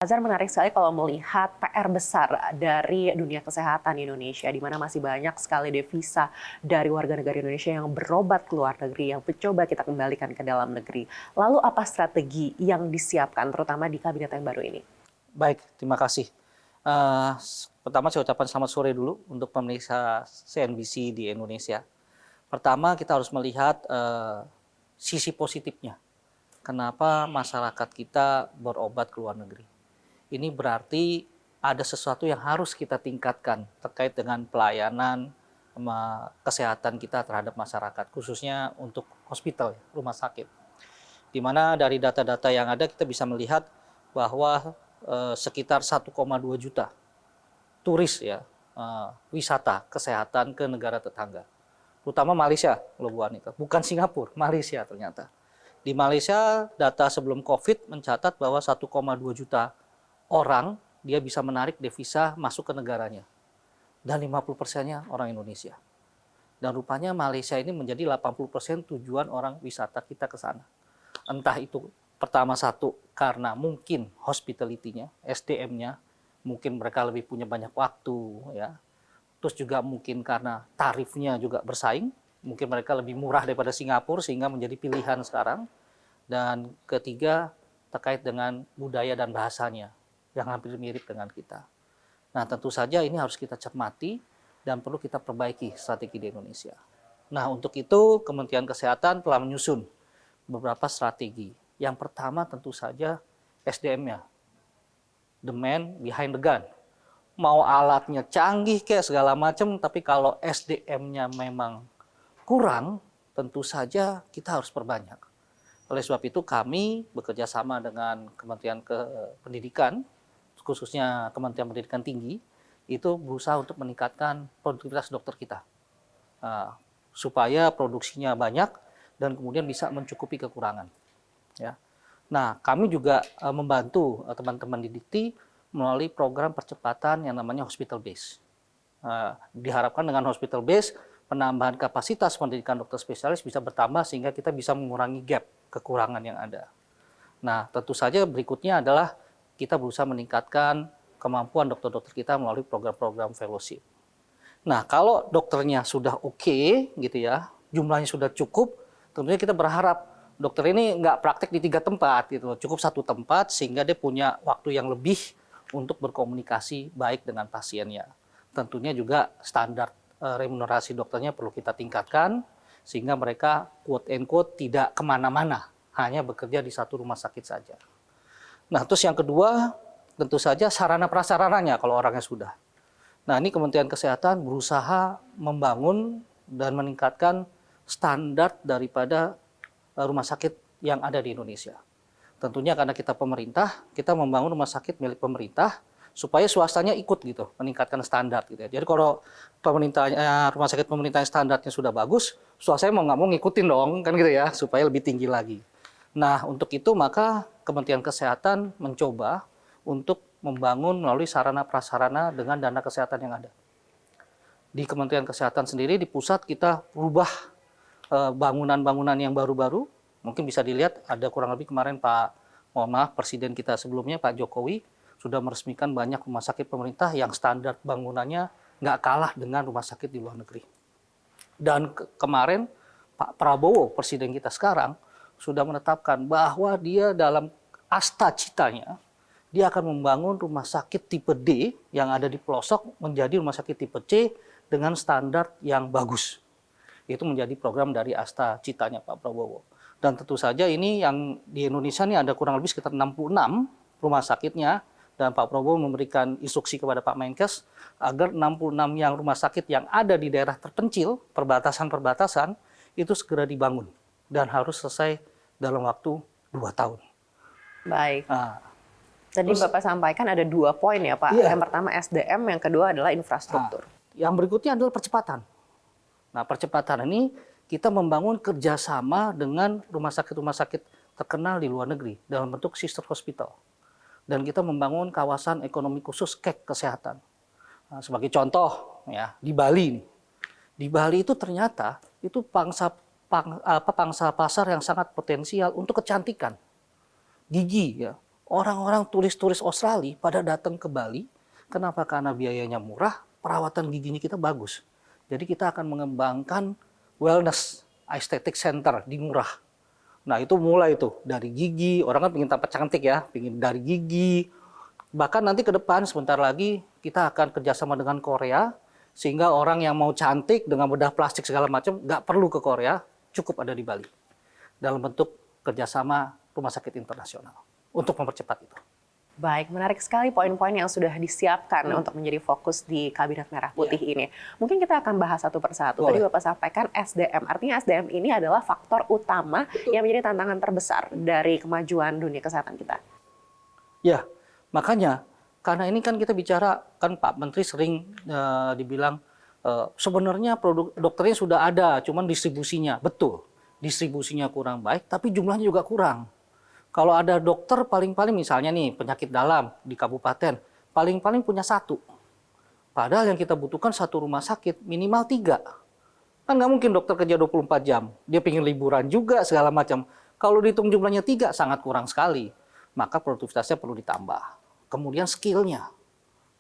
Azhar, menarik sekali kalau melihat PR besar dari dunia kesehatan Indonesia, di mana masih banyak sekali devisa dari warga negara Indonesia yang berobat ke luar negeri, yang mencoba kita kembalikan ke dalam negeri. Lalu apa strategi yang disiapkan, terutama di kabinet yang baru ini? Baik, terima kasih. Pertama saya ucapkan selamat sore dulu untuk pemirsa CNBC di Indonesia. Pertama kita harus melihat sisi positifnya. Kenapa masyarakat kita berobat ke luar negeri? Ini berarti ada sesuatu yang harus kita tingkatkan terkait dengan pelayanan kesehatan kita terhadap masyarakat, khususnya untuk hospital, rumah sakit. Di mana dari data-data yang ada kita bisa melihat bahwa sekitar 1,2 juta turis ya wisata kesehatan ke negara tetangga, terutama Malaysia loh Bu Anita, bukan Singapura, Malaysia ternyata. Di Malaysia data sebelum COVID mencatat bahwa 1,2 juta orang dia bisa menarik devisa masuk ke negaranya, dan 50%-nya orang Indonesia. Dan rupanya Malaysia ini menjadi 80% tujuan orang wisata kita ke sana. Entah itu pertama satu karena mungkin hospitality-nya, SDM-nya, mungkin mereka lebih punya banyak waktu ya. Terus juga mungkin karena tarifnya juga bersaing, mungkin mereka lebih murah daripada Singapura sehingga menjadi pilihan sekarang. Dan ketiga terkait dengan budaya dan bahasanya yang hampir mirip dengan kita. Nah, tentu saja ini harus kita cermati dan perlu kita perbaiki strategi di Indonesia. Nah, untuk itu Kementerian Kesehatan telah menyusun beberapa strategi. Yang pertama tentu saja SDM-nya, the man behind the gun. Mau alatnya canggih kayak segala macam, tapi kalau SDM-nya memang kurang, tentu saja kita harus perbanyak. Oleh sebab itu kami bekerja sama dengan Kementerian Pendidikan, khususnya Kementerian Pendidikan Tinggi, itu berusaha untuk meningkatkan produktivitas dokter kita. Supaya produksinya banyak dan kemudian bisa mencukupi kekurangan. Ya. Nah, kami juga membantu teman-teman di Dikti melalui program percepatan yang namanya hospital base. Diharapkan dengan hospital base, penambahan kapasitas pendidikan dokter spesialis bisa bertambah sehingga kita bisa mengurangi gap kekurangan yang ada. Nah, tentu saja berikutnya adalah kita berusaha meningkatkan kemampuan dokter-dokter kita melalui program-program fellowship. Nah, kalau dokternya sudah oke, gitu ya, jumlahnya sudah cukup, tentunya kita berharap dokter ini nggak praktek di 3 tempat, gitu, cukup 1 tempat sehingga dia punya waktu yang lebih untuk berkomunikasi baik dengan pasiennya. Tentunya juga standar remunerasi dokternya perlu kita tingkatkan sehingga mereka quote and quote tidak kemana-mana, hanya bekerja di satu rumah sakit saja. Nah, terus yang kedua, tentu saja sarana prasarananya kalau orangnya sudah. Nah, ini Kementerian Kesehatan berusaha membangun dan meningkatkan standar daripada rumah sakit yang ada di Indonesia. Tentunya karena kita pemerintah, kita membangun rumah sakit milik pemerintah supaya swastanya ikut gitu, meningkatkan standar gitu ya. Jadi kalau rumah sakit pemerintah standarnya sudah bagus, swastanya mau nggak mau ngikutin dong, kan gitu ya, supaya lebih tinggi lagi. Nah, untuk itu maka Kementerian Kesehatan mencoba untuk membangun melalui sarana prasarana dengan dana kesehatan yang ada. Di Kementerian Kesehatan sendiri di pusat kita rubah bangunan-bangunan yang baru-baru. Mungkin bisa dilihat ada kurang lebih kemarin Presiden kita sebelumnya Pak Jokowi sudah meresmikan banyak rumah sakit pemerintah yang standar bangunannya nggak kalah dengan rumah sakit di luar negeri. Dan kemarin Pak Prabowo, Presiden kita sekarang, sudah menetapkan bahwa dia dalam asta citanya, dia akan membangun rumah sakit tipe D yang ada di pelosok menjadi rumah sakit tipe C dengan standar yang bagus. Itu menjadi program dari asta citanya Pak Prabowo. Dan tentu saja ini yang di Indonesia ini ada kurang lebih sekitar 66 rumah sakitnya, dan Pak Prabowo memberikan instruksi kepada Pak Menkes agar 66 yang rumah sakit yang ada di daerah terpencil, perbatasan-perbatasan, itu segera dibangun dan harus selesai dalam waktu 2 tahun. Baik. Nah, Tadi Bapak sampaikan ada 2 poin ya Pak. Iya. Yang pertama SDM, yang kedua adalah infrastruktur. Yang berikutnya adalah percepatan. Nah, percepatan ini kita membangun kerjasama dengan rumah sakit terkenal di luar negeri dalam bentuk sister hospital. Dan kita membangun kawasan ekonomi khusus KEK kesehatan. Nah, sebagai contoh ya, di Bali nih. Di Bali itu ternyata itu pangsa pasar yang sangat potensial untuk kecantikan, gigi ya. orang-orang turis-turis Australia pada datang ke Bali. Kenapa? Karena biayanya murah, perawatan giginya kita bagus. Jadi kita akan mengembangkan wellness aesthetic center di Ngurah. Nah itu mulai tuh dari gigi, orang kan pengen tampak cantik ya, pengen dari gigi. Bahkan nanti ke depan sebentar lagi kita akan kerjasama dengan Korea, sehingga orang yang mau cantik dengan bedah plastik segala macam nggak perlu ke Korea, cukup ada di Bali. Dalam bentuk kerjasama rumah sakit internasional untuk mempercepat itu. Baik, menarik sekali poin-poin yang sudah disiapkan untuk menjadi fokus di Kabinet Merah Putih ini. Mungkin kita akan bahas satu persatu. Tadi Bapak sampaikan SDM, artinya SDM ini adalah faktor utama yang menjadi tantangan terbesar dari kemajuan dunia kesehatan kita. Ya, makanya karena ini kan kita bicara, kan Pak Menteri sering dibilang sebenarnya produk dokternya sudah ada, cuman distribusinya. Betul, distribusinya kurang baik, tapi jumlahnya juga kurang. Kalau ada dokter paling-paling misalnya nih penyakit dalam di kabupaten, paling-paling punya 1. Padahal yang kita butuhkan 1 rumah sakit minimal 3. Kan nggak mungkin dokter kerja 24 jam. Dia pengen liburan juga segala macam. Kalau dihitung jumlahnya 3 sangat kurang sekali. Maka produktivitasnya perlu ditambah. Kemudian skillnya,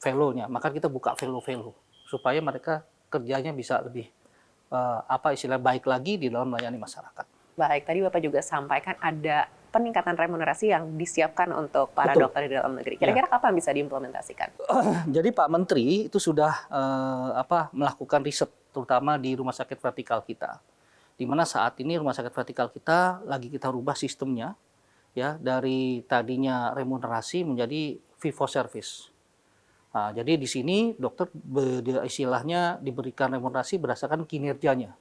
fellow-nya. Maka kita buka fellow-fellow. Supaya mereka kerjanya bisa lebih baik lagi di dalam melayani masyarakat. Baik, tadi Bapak juga sampaikan ada peningkatan remunerasi yang disiapkan untuk para dokter di dalam negeri. Kira-kira kapan bisa diimplementasikan? Jadi Pak Menteri itu sudah melakukan riset, terutama di rumah sakit vertikal kita. Di mana saat ini rumah sakit vertikal kita lagi kita rubah sistemnya, ya, dari tadinya remunerasi menjadi fee for service. Nah, jadi di sini dokter istilahnya diberikan remunerasi berdasarkan kinerjanya.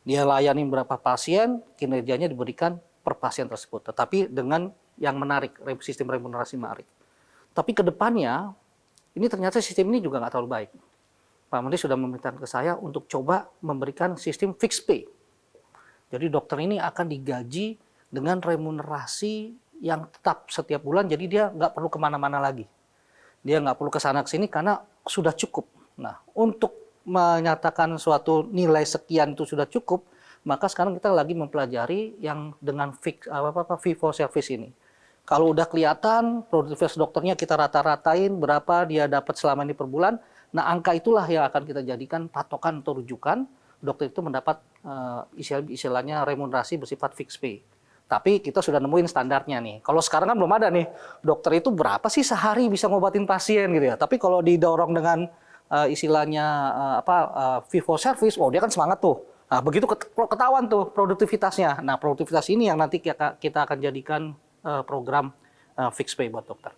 Dia layani berapa pasien, kinerjanya diberikan per pasien tersebut. Tetapi dengan yang menarik, sistem remunerasi menarik. Tapi ke depannya, ini ternyata sistem ini juga nggak terlalu baik. Pak Menteri sudah memerintahkan ke saya untuk coba memberikan sistem fixed pay. Jadi dokter ini akan digaji dengan remunerasi yang tetap setiap bulan, jadi dia nggak perlu kemana-mana lagi. Dia nggak perlu kesana kesini karena sudah cukup. Nah, untuk menyatakan suatu nilai sekian itu sudah cukup, maka sekarang kita lagi mempelajari yang dengan fee for service ini. Kalau udah kelihatan produktivitas dokternya kita rata-ratain berapa dia dapat selama ini per bulan, nah angka itulah yang akan kita jadikan patokan atau rujukan dokter itu mendapat istilahnya remunerasi bersifat fixed pay. Tapi kita sudah nemuin standarnya nih. Kalau sekarang kan belum ada nih, dokter itu berapa sih sehari bisa ngobatin pasien gitu ya. Tapi kalau didorong dengan fee for service, dia kan semangat tuh. Nah, begitu ketahuan tuh produktivitasnya. Nah, produktivitas ini yang nanti kita akan jadikan program fixed pay buat dokter.